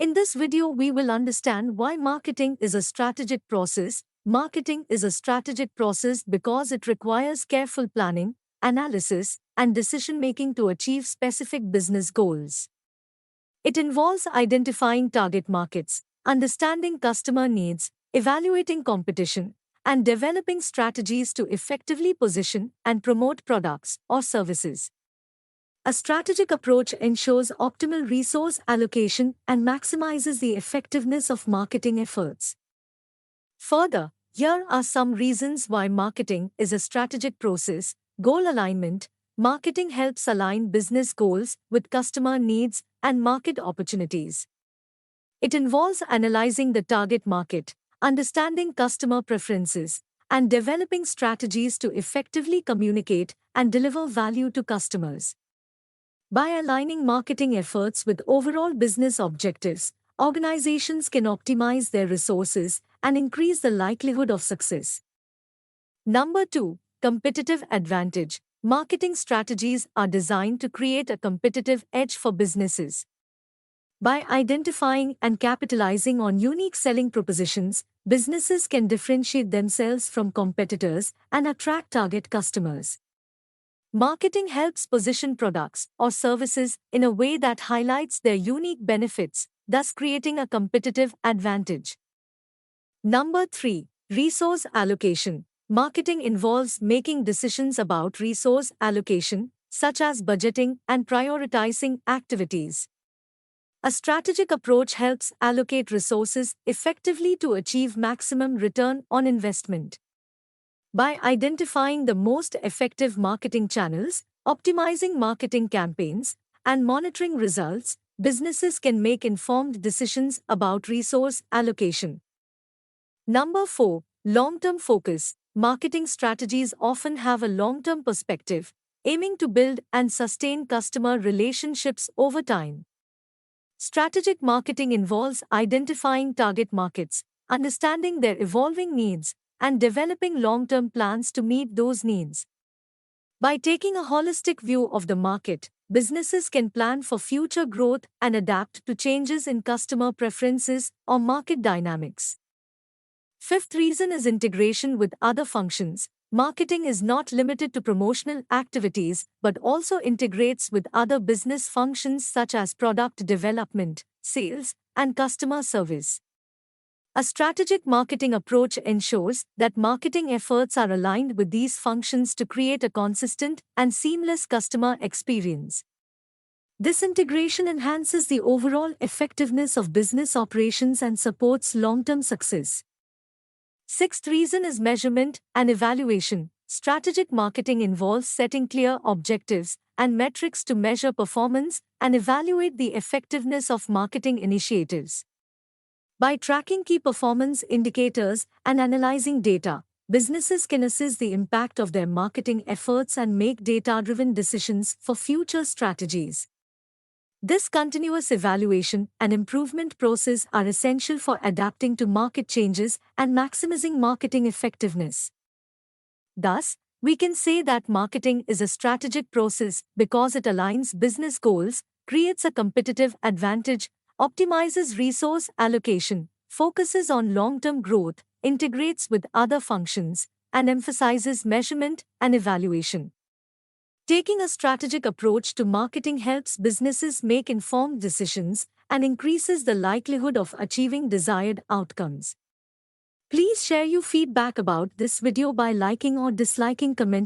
In this video, we will understand why marketing is a strategic process. Marketing is a strategic process because it requires careful planning, analysis, and decision-making to achieve specific business goals. It involves identifying target markets, understanding customer needs, evaluating competition, and developing strategies to effectively position and promote products or services. A strategic approach ensures optimal resource allocation and maximizes the effectiveness of marketing efforts. Further, here are some reasons why marketing is a strategic process. Goal alignment. Marketing helps align business goals with customer needs and market opportunities. It involves analyzing the target market, understanding customer preferences, and developing strategies to effectively communicate and deliver value to customers. By aligning marketing efforts with overall business objectives, organizations can optimize their resources and increase the likelihood of success. Number 2. Competitive advantage. Marketing strategies are designed to create a competitive edge for businesses. By identifying and capitalizing on unique selling propositions, businesses can differentiate themselves from competitors and attract target customers. Marketing helps position products or services in a way that highlights their unique benefits, thus creating a competitive advantage. Number 3. Resource allocation. Marketing involves making decisions about resource allocation, such as budgeting and prioritizing activities. A strategic approach helps allocate resources effectively to achieve maximum return on investment. By identifying the most effective marketing channels, optimizing marketing campaigns, and monitoring results, businesses can make informed decisions about resource allocation. Number 4. Long-term focus. Marketing strategies often have a long-term perspective, aiming to build and sustain customer relationships over time. Strategic marketing involves identifying target markets, understanding their evolving needs, and developing long-term plans to meet those needs. By taking a holistic view of the market, businesses can plan for future growth and adapt to changes in customer preferences or market dynamics. Fifth reason is integration with other functions. Marketing is not limited to promotional activities but also integrates with other business functions such as product development, sales, and customer service. A strategic marketing approach ensures that marketing efforts are aligned with these functions to create a consistent and seamless customer experience. This integration enhances the overall effectiveness of business operations and supports long-term success. Sixth reason is measurement and evaluation. Strategic marketing involves setting clear objectives and metrics to measure performance and evaluate the effectiveness of marketing initiatives. By tracking key performance indicators and analyzing data, businesses can assess the impact of their marketing efforts and make data-driven decisions for future strategies. This continuous evaluation and improvement process are essential for adapting to market changes and maximizing marketing effectiveness. Thus, we can say that marketing is a strategic process because it aligns business goals, creates a competitive advantage, optimizes resource allocation, focuses on long-term growth, integrates with other functions, and emphasizes measurement and evaluation. Taking a strategic approach to marketing helps businesses make informed decisions and increases the likelihood of achieving desired outcomes. Please share your feedback about this video by liking or disliking, commenting.